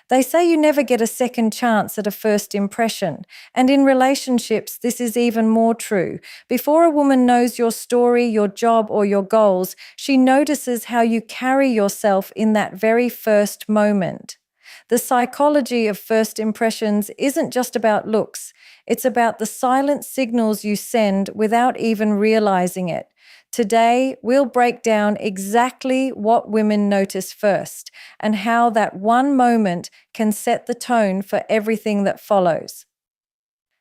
They say you never get a second chance at a first impression. And in relationships, this is even more true. Before a woman knows your story, your job, or your goals, she notices how you carry yourself in that very first moment. The psychology of first impressions isn't just about looks. It's about the silent signals you send without even realizing it. Today, we'll break down exactly what women notice first and how that one moment can set the tone for everything that follows.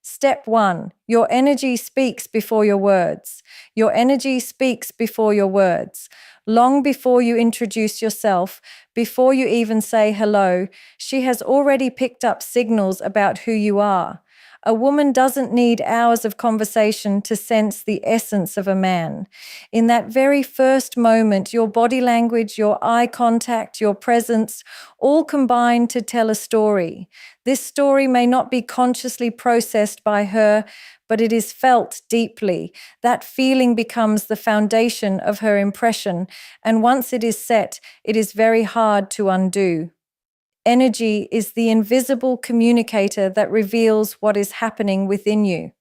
Step 1. Your energy speaks before your words. Your energy speaks before your words. Long before you introduce yourself, before you even say hello, she has already picked up signals about who you are. A woman doesn't need hours of conversation to sense the essence of a man. In that very first moment, your body language, your eye contact, your presence, all combine to tell a story. This story may not be consciously processed by her, but it is felt deeply. That feeling becomes the foundation of her impression, and once it is set, it is very hard to undo. Energy is the invisible communicator that reveals what is happening within you.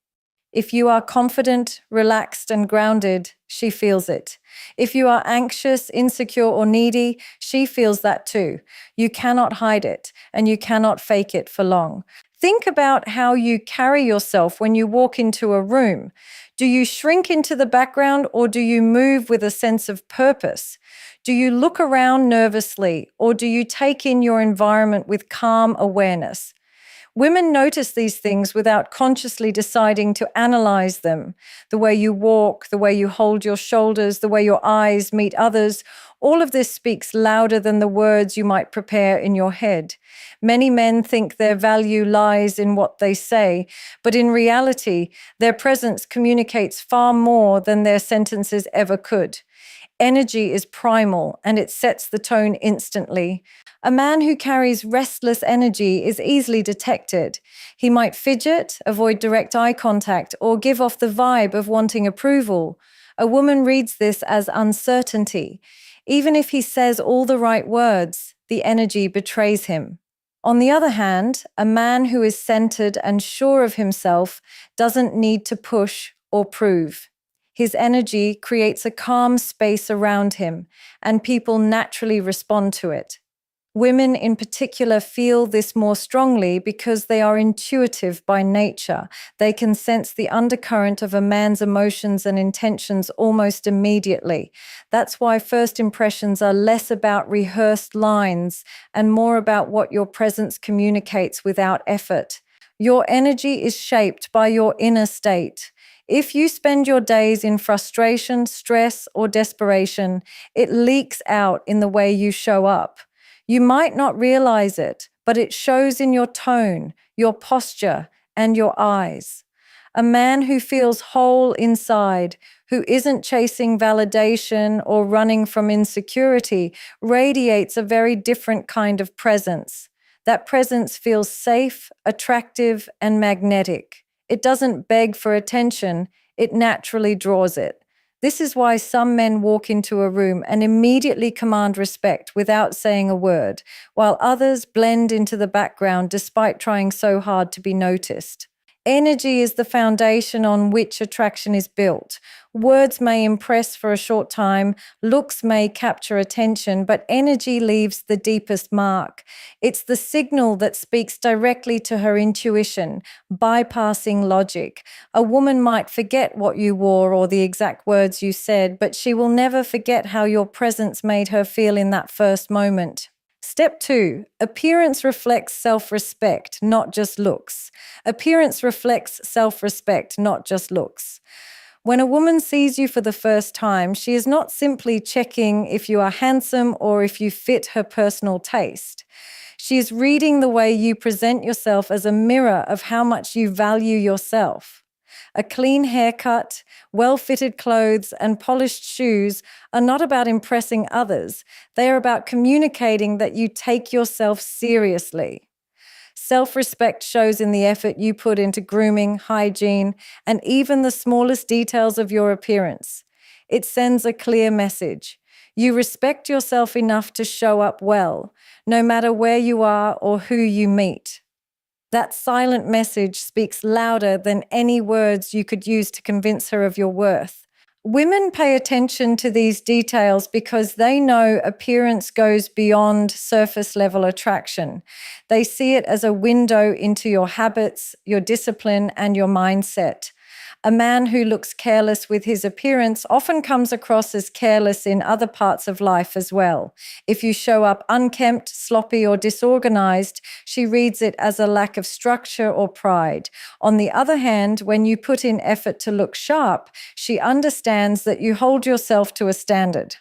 If you are confident, relaxed, and grounded, she feels it. If you are anxious, insecure, or needy, she feels that too. You cannot hide it, and you cannot fake it for long. Think about how you carry yourself when you walk into a room. Do you shrink into the background, or do you move with a sense of purpose? Do you look around nervously, or do you take in your environment with calm awareness? Women notice these things without consciously deciding to analyze them. The way you walk, the way you hold your shoulders, the way your eyes meet others, all of this speaks louder than the words you might prepare in your head. Many men think their value lies in what they say, but in reality, their presence communicates far more than their sentences ever could. Energy is primal, and it sets the tone instantly. A man who carries restless energy is easily detected. He might fidget, avoid direct eye contact, or give off the vibe of wanting approval. A woman reads this as uncertainty. Even if he says all the right words, the energy betrays him. On the other hand, a man who is centered and sure of himself doesn't need to push or prove. His energy creates a calm space around him, and people naturally respond to it. Women in particular feel this more strongly because they are intuitive by nature. They can sense the undercurrent of a man's emotions and intentions almost immediately. That's why first impressions are less about rehearsed lines and more about what your presence communicates without effort. Your energy is shaped by your inner state. If you spend your days in frustration, stress, or desperation, it leaks out in the way you show up. You might not realize it, but it shows in your tone, your posture, and your eyes. A man who feels whole inside, who isn't chasing validation or running from insecurity, radiates a very different kind of presence. That presence feels safe, attractive, and magnetic. It doesn't beg for attention, it naturally draws it. This is why some men walk into a room and immediately command respect without saying a word, while others blend into the background despite trying so hard to be noticed. Energy is the foundation on which attraction is built. Words may impress for a short time, looks may capture attention, but energy leaves the deepest mark. It's the signal that speaks directly to her intuition, bypassing logic. A woman might forget what you wore or the exact words you said, but she will never forget how your presence made her feel in that first moment. Step 2, appearance reflects self-respect, not just looks. Appearance reflects self-respect, not just looks. When a woman sees you for the first time, she is not simply checking if you are handsome or if you fit her personal taste. She is reading the way you present yourself as a mirror of how much you value yourself. A clean haircut, well-fitted clothes, and polished shoes are not about impressing others. They are about communicating that you take yourself seriously. Self-respect shows in the effort you put into grooming, hygiene, and even the smallest details of your appearance. It sends a clear message. You respect yourself enough to show up well, no matter where you are or who you meet. That silent message speaks louder than any words you could use to convince her of your worth. Women pay attention to these details because they know appearance goes beyond surface level attraction. They see it as a window into your habits, your discipline, and your mindset. A man who looks careless with his appearance often comes across as careless in other parts of life as well. If you show up unkempt, sloppy, or disorganized, she reads it as a lack of structure or pride. On the other hand, when you put in effort to look sharp, she understands that you hold yourself to a standard.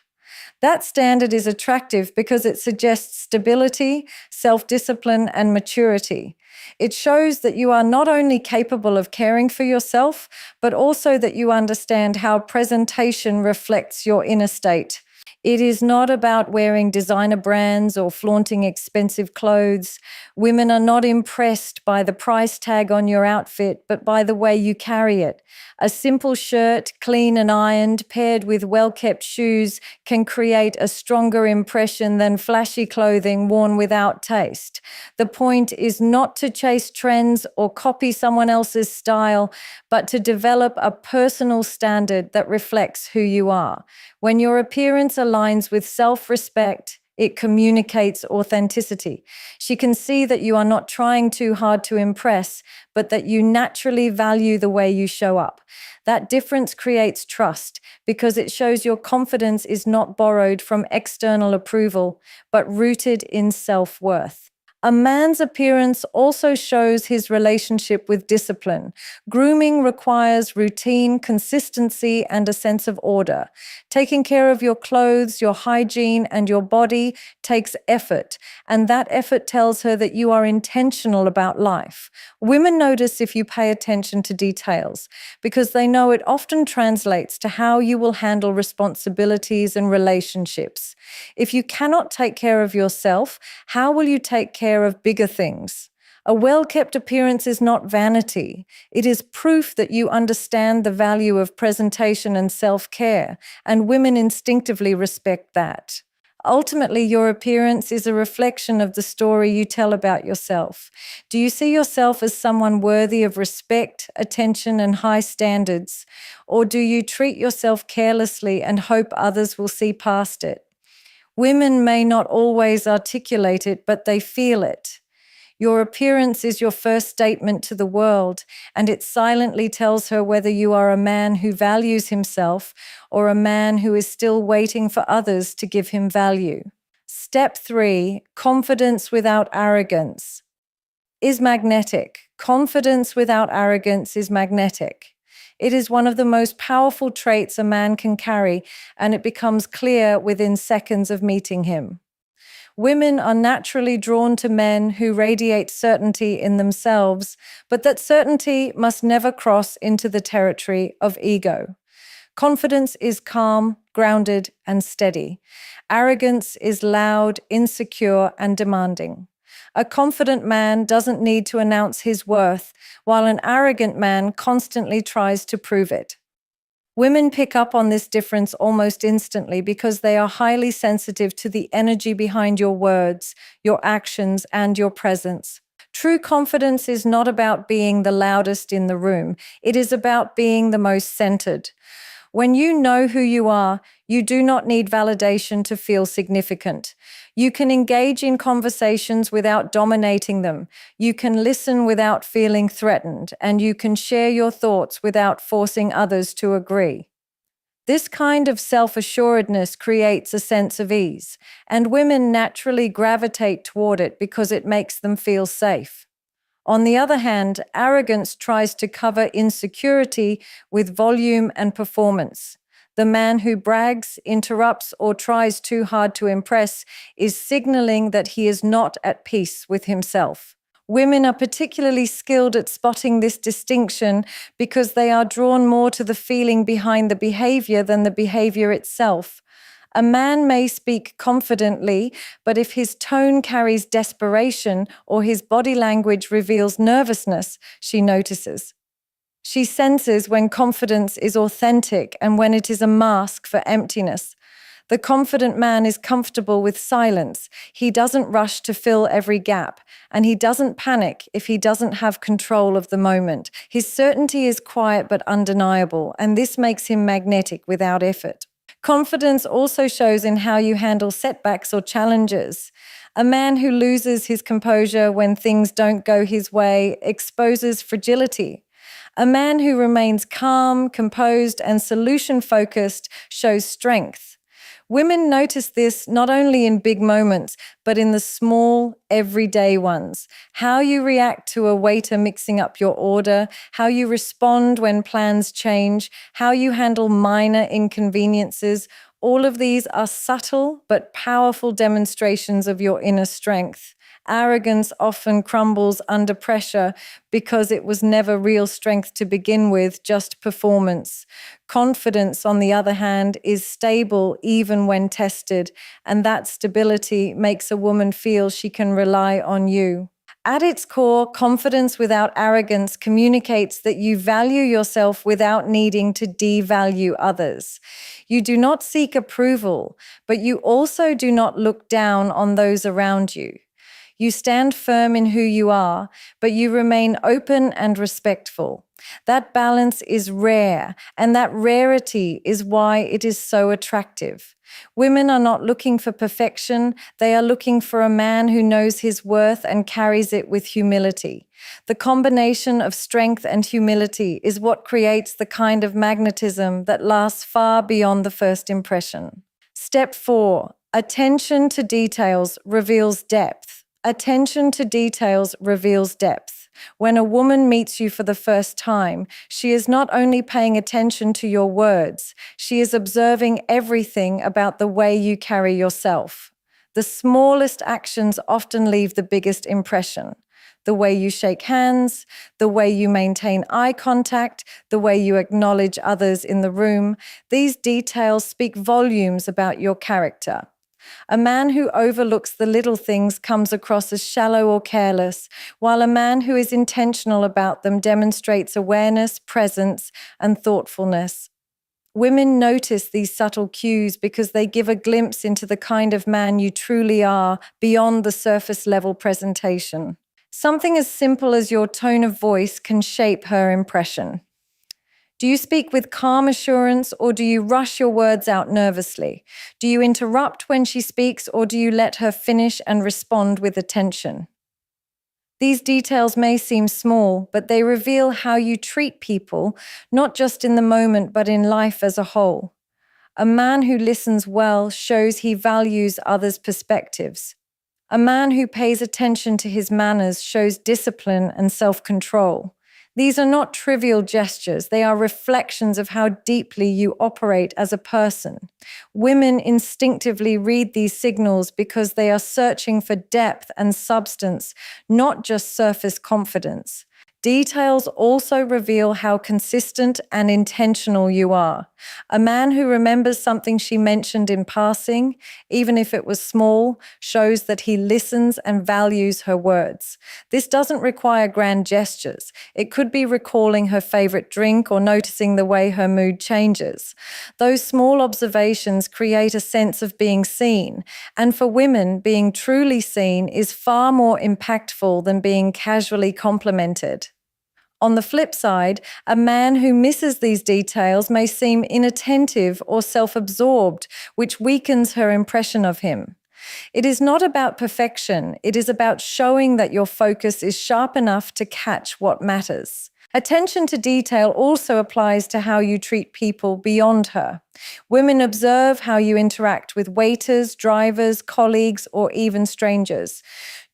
That standard is attractive because it suggests stability, self-discipline, and maturity. It shows that you are not only capable of caring for yourself, but also that you understand how presentation reflects your inner state. It is not about wearing designer brands or flaunting expensive clothes. Women are not impressed by the price tag on your outfit, but by the way you carry it. A simple shirt, clean and ironed, paired with well-kept shoes, can create a stronger impression than flashy clothing worn without taste. The point is not to chase trends or copy someone else's style, but to develop a personal standard that reflects who you are. When your appearance aligns with self-respect, it communicates authenticity. She can see that you are not trying too hard to impress, but that you naturally value the way you show up. That difference creates trust because it shows your confidence is not borrowed from external approval, but rooted in self-worth. A man's appearance also shows his relationship with discipline. Grooming requires routine, consistency, and a sense of order. Taking care of your clothes, your hygiene, and your body takes effort, and that effort tells her that you are intentional about life. Women notice if you pay attention to details because they know it often translates to how you will handle responsibilities and relationships. If you cannot take care of yourself, how will you take care of bigger things? A well-kept appearance is not vanity. It is proof that you understand the value of presentation and self-care, and women instinctively respect that. Ultimately, your appearance is a reflection of the story you tell about yourself. Do you see yourself as someone worthy of respect, attention, and high standards? Or do you treat yourself carelessly and hope others will see past it? Women may not always articulate it, but they feel it. Your appearance is your first statement to the world, and it silently tells her whether you are a man who values himself or a man who is still waiting for others to give him value. Step 3, confidence without arrogance is magnetic. Confidence without arrogance is magnetic. It is one of the most powerful traits a man can carry, and it becomes clear within seconds of meeting him. Women are naturally drawn to men who radiate certainty in themselves, but that certainty must never cross into the territory of ego. Confidence is calm, grounded, and steady. Arrogance is loud, insecure, and demanding. A confident man doesn't need to announce his worth, while an arrogant man constantly tries to prove it. Women pick up on this difference almost instantly because they are highly sensitive to the energy behind your words, your actions, and your presence. True confidence is not about being the loudest in the room. It is about being the most centered. When you know who you are, you do not need validation to feel significant. You can engage in conversations without dominating them. You can listen without feeling threatened, and you can share your thoughts without forcing others to agree. This kind of self-assuredness creates a sense of ease, and women naturally gravitate toward it because it makes them feel safe. On the other hand, arrogance tries to cover insecurity with volume and performance. The man who brags, interrupts, or tries too hard to impress is signaling that he is not at peace with himself. Women are particularly skilled at spotting this distinction because they are drawn more to the feeling behind the behavior than the behavior itself. A man may speak confidently, but if his tone carries desperation or his body language reveals nervousness, she notices. She senses when confidence is authentic and when it is a mask for emptiness. The confident man is comfortable with silence. He doesn't rush to fill every gap, and he doesn't panic if he doesn't have control of the moment. His certainty is quiet but undeniable, and this makes him magnetic without effort. Confidence also shows in how you handle setbacks or challenges. A man who loses his composure when things don't go his way exposes fragility. A man who remains calm, composed, and solution-focused shows strength. Women notice this not only in big moments, but in the small, everyday ones. How you react to a waiter mixing up your order, how you respond when plans change, how you handle minor inconveniences. All of these are subtle but powerful demonstrations of your inner strength. Arrogance often crumbles under pressure because it was never real strength to begin with, just performance. Confidence, on the other hand, is stable even when tested, and that stability makes a woman feel she can rely on you. At its core, confidence without arrogance communicates that you value yourself without needing to devalue others. You do not seek approval, but you also do not look down on those around you. You stand firm in who you are, but you remain open and respectful. That balance is rare, and that rarity is why it is so attractive. Women are not looking for perfection, they are looking for a man who knows his worth and carries it with humility. The combination of strength and humility is what creates the kind of magnetism that lasts far beyond the first impression. Step 4. Attention to details reveals depth. Attention to details reveals depth. When a woman meets you for the first time, she is not only paying attention to your words, she is observing everything about the way you carry yourself. The smallest actions often leave the biggest impression. The way you shake hands, the way you maintain eye contact, the way you acknowledge others in the room, these details speak volumes about your character. A man who overlooks the little things comes across as shallow or careless, while a man who is intentional about them demonstrates awareness, presence, and thoughtfulness. Women notice these subtle cues because they give a glimpse into the kind of man you truly are beyond the surface-level presentation. Something as simple as your tone of voice can shape her impression. Do you speak with calm assurance, or do you rush your words out nervously? Do you interrupt when she speaks, or do you let her finish and respond with attention? These details may seem small, but they reveal how you treat people, not just in the moment, but in life as a whole. A man who listens well shows he values others' perspectives. A man who pays attention to his manners shows discipline and self-control. These are not trivial gestures, they are reflections of how deeply you operate as a person. Women instinctively read these signals because they are searching for depth and substance, not just surface confidence. Details also reveal how consistent and intentional you are. A man who remembers something she mentioned in passing, even if it was small, shows that he listens and values her words. This doesn't require grand gestures. It could be recalling her favorite drink or noticing the way her mood changes. Those small observations create a sense of being seen, and for women, being truly seen is far more impactful than being casually complimented. On the flip side, a man who misses these details may seem inattentive or self-absorbed, which weakens her impression of him. It is not about perfection, it is about showing that your focus is sharp enough to catch what matters. Attention to detail also applies to how you treat people beyond her. Women observe how you interact with waiters, drivers, colleagues, or even strangers.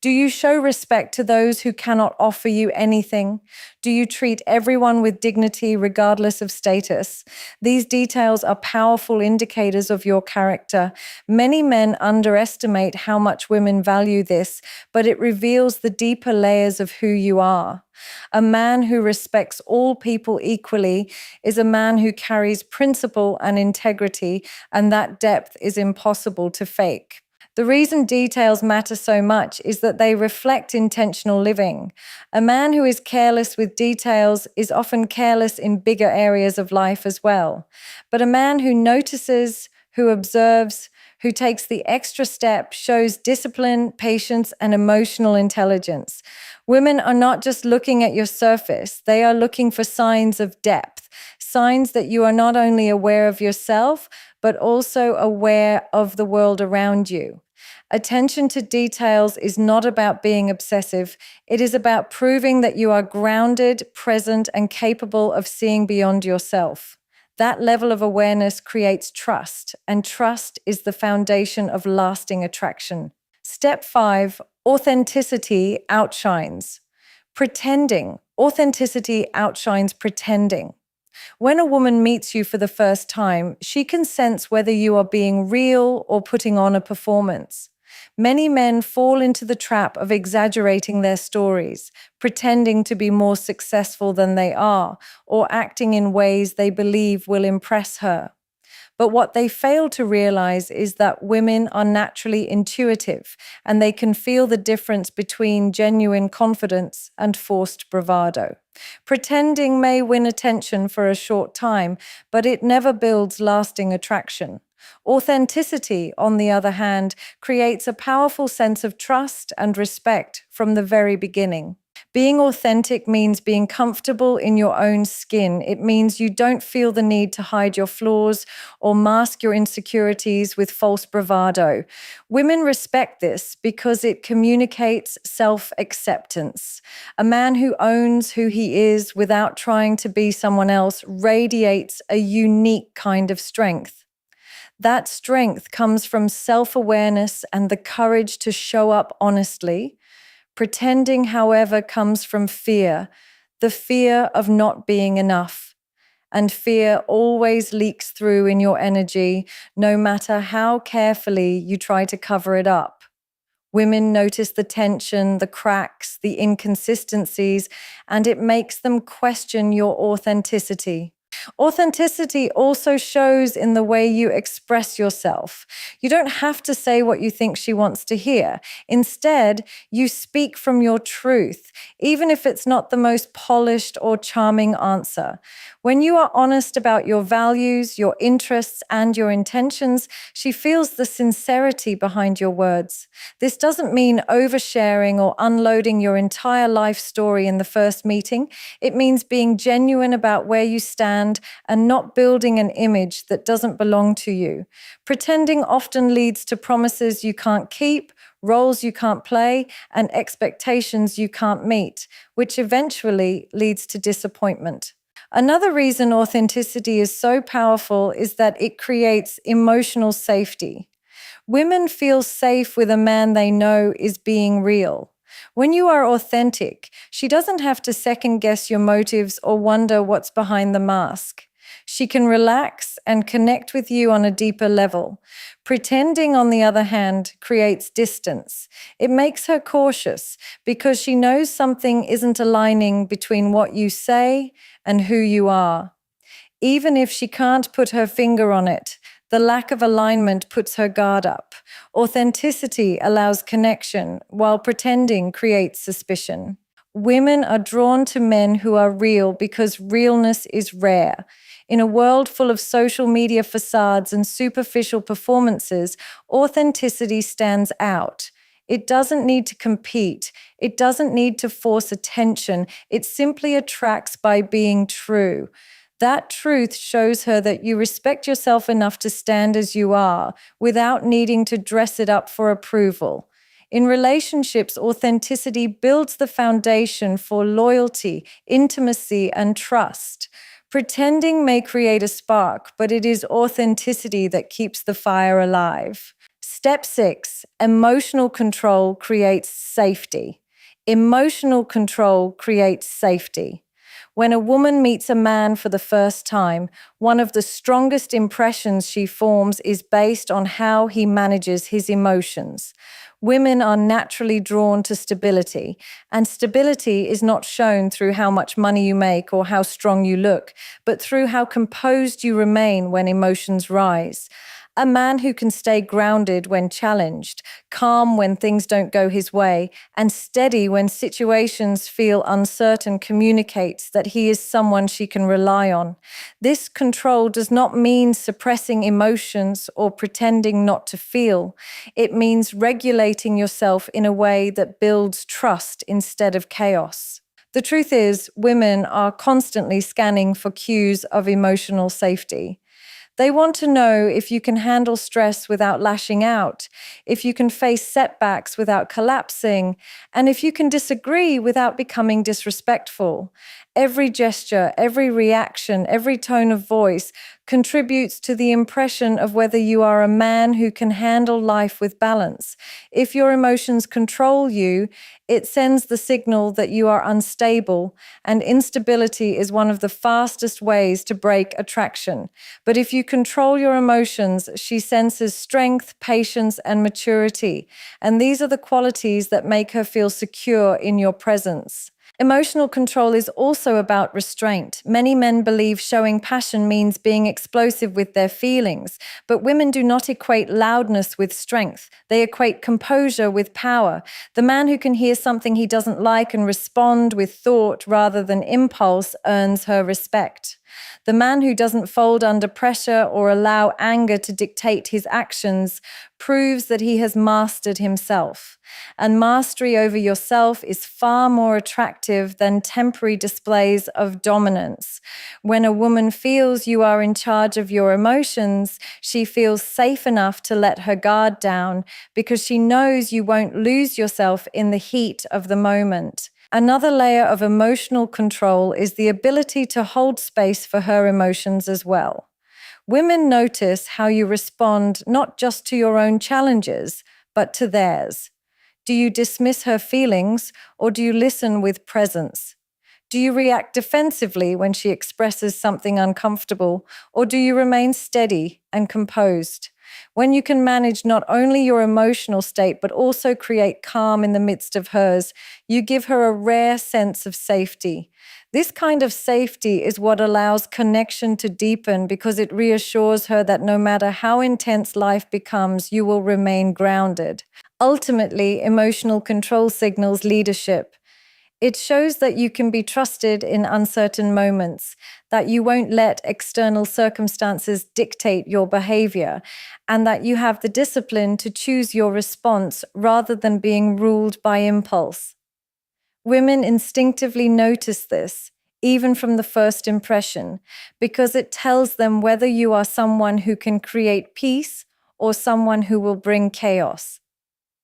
Do you show respect to those who cannot offer you anything? Do you treat everyone with dignity regardless of status? These details are powerful indicators of your character. Many men underestimate how much women value this, but it reveals the deeper layers of who you are. A man who respects all people equally is a man who carries principle and integrity, and that depth is impossible to fake. The reason details matter so much is that they reflect intentional living. A man who is careless with details is often careless in bigger areas of life as well. But a man who notices, who observes, who takes the extra step, shows discipline, patience, and emotional intelligence. Women are not just looking at your surface, they are looking for signs of depth, signs that you are not only aware of yourself, but also aware of the world around you. Attention to details is not about being obsessive. It is about proving that you are grounded, present, and capable of seeing beyond yourself. That level of awareness creates trust, and trust is the foundation of lasting attraction. Step 5, authenticity outshines. Pretending. Authenticity outshines pretending. When a woman meets you for the first time, she can sense whether you are being real or putting on a performance. Many men fall into the trap of exaggerating their stories, pretending to be more successful than they are, or acting in ways they believe will impress her. But what they fail to realize is that women are naturally intuitive, and they can feel the difference between genuine confidence and forced bravado. Pretending may win attention for a short time, but it never builds lasting attraction. Authenticity, on the other hand, creates a powerful sense of trust and respect from the very beginning. Being authentic means being comfortable in your own skin. It means you don't feel the need to hide your flaws or mask your insecurities with false bravado. Women respect this because it communicates self-acceptance. A man who owns who he is without trying to be someone else radiates a unique kind of strength. That strength comes from self-awareness and the courage to show up honestly. Pretending, however, comes from fear, the fear of not being enough. And fear always leaks through in your energy, no matter how carefully you try to cover it up. Women notice the tension, the cracks, the inconsistencies, and it makes them question your authenticity. Authenticity also shows in the way you express yourself. You don't have to say what you think she wants to hear. Instead, you speak from your truth, even if it's not the most polished or charming answer. When you are honest about your values, your interests, and your intentions, she feels the sincerity behind your words. This doesn't mean oversharing or unloading your entire life story in the first meeting. It means being genuine about where you stand and not building an image that doesn't belong to you. Pretending often leads to promises you can't keep, roles you can't play, and expectations you can't meet, which eventually leads to disappointment. Another reason authenticity is so powerful is that it creates emotional safety. Women feel safe with a man they know is being real. When you are authentic, she doesn't have to second-guess your motives or wonder what's behind the mask. She can relax and connect with you on a deeper level. Pretending, on the other hand, creates distance. It makes her cautious because she knows something isn't aligning between what you say and who you are. Even if she can't put her finger on it, the lack of alignment puts her guard up. Authenticity allows connection, while pretending creates suspicion. Women are drawn to men who are real because realness is rare. In a world full of social media facades and superficial performances, authenticity stands out. It doesn't need to compete. It doesn't need to force attention. It simply attracts by being true. That truth shows her that you respect yourself enough to stand as you are without needing to dress it up for approval. In relationships, authenticity builds the foundation for loyalty, intimacy, and trust. Pretending may create a spark, but it is authenticity that keeps the fire alive. Step 6, emotional control creates safety. Emotional control creates safety. When a woman meets a man for the first time, one of the strongest impressions she forms is based on how he manages his emotions. Women are naturally drawn to stability, and stability is not shown through how much money you make or how strong you look, but through how composed you remain when emotions rise. A man who can stay grounded when challenged, calm when things don't go his way, and steady when situations feel uncertain communicates that he is someone she can rely on. This control does not mean suppressing emotions or pretending not to feel. It means regulating yourself in a way that builds trust instead of chaos. The truth is, women are constantly scanning for cues of emotional safety. They want to know if you can handle stress without lashing out, if you can face setbacks without collapsing, and if you can disagree without becoming disrespectful. Every gesture, every reaction, every tone of voice contributes to the impression of whether you are a man who can handle life with balance. If your emotions control you, it sends the signal that you are unstable, and instability is one of the fastest ways to break attraction. But if you control your emotions, she senses strength, patience, and maturity, and these are the qualities that make her feel secure in your presence. Emotional control is also about restraint. Many men believe showing passion means being explosive with their feelings, but women do not equate loudness with strength. They equate composure with power. The man who can hear something he doesn't like and respond with thought rather than impulse earns her respect. The man who doesn't fold under pressure or allow anger to dictate his actions proves that he has mastered himself. And mastery over yourself is far more attractive than temporary displays of dominance. When a woman feels you are in charge of your emotions, she feels safe enough to let her guard down because she knows you won't lose yourself in the heat of the moment. Another layer of emotional control is the ability to hold space for her emotions as well. Women notice how you respond not just to your own challenges, but to theirs. Do you dismiss her feelings, or do you listen with presence? Do you react defensively when she expresses something uncomfortable, or do you remain steady and composed? When you can manage not only your emotional state, but also create calm in the midst of hers, you give her a rare sense of safety. This kind of safety is what allows connection to deepen because it reassures her that no matter how intense life becomes, you will remain grounded. Ultimately, emotional control signals leadership. It shows that you can be trusted in uncertain moments, that you won't let external circumstances dictate your behavior, and that you have the discipline to choose your response rather than being ruled by impulse. Women instinctively notice this, even from the first impression, because it tells them whether you are someone who can create peace or someone who will bring chaos.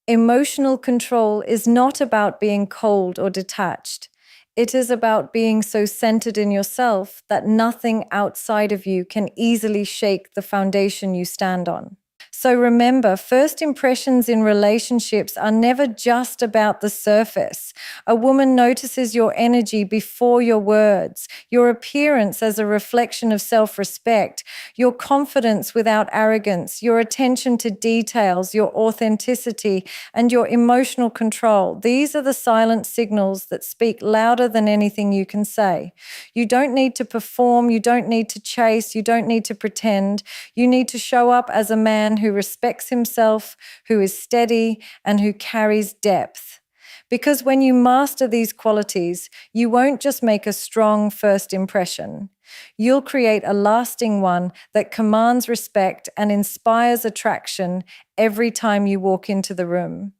Emotional control is not about being cold or detached. It is about being so centered in yourself that nothing outside of you can easily shake the foundation you stand on. So remember, first impressions in relationships are never just about the surface. A woman notices your energy before your words, your appearance as a reflection of self-respect, your confidence without arrogance, your attention to details, your authenticity, and your emotional control. These are the silent signals that speak louder than anything you can say. You don't need to perform, you don't need to chase, you don't need to pretend. You need to show up as a man who respects himself, who is steady, and who carries depth. Because when you master these qualities, you won't just make a strong first impression. You'll create a lasting one that commands respect and inspires attraction every time you walk into the room.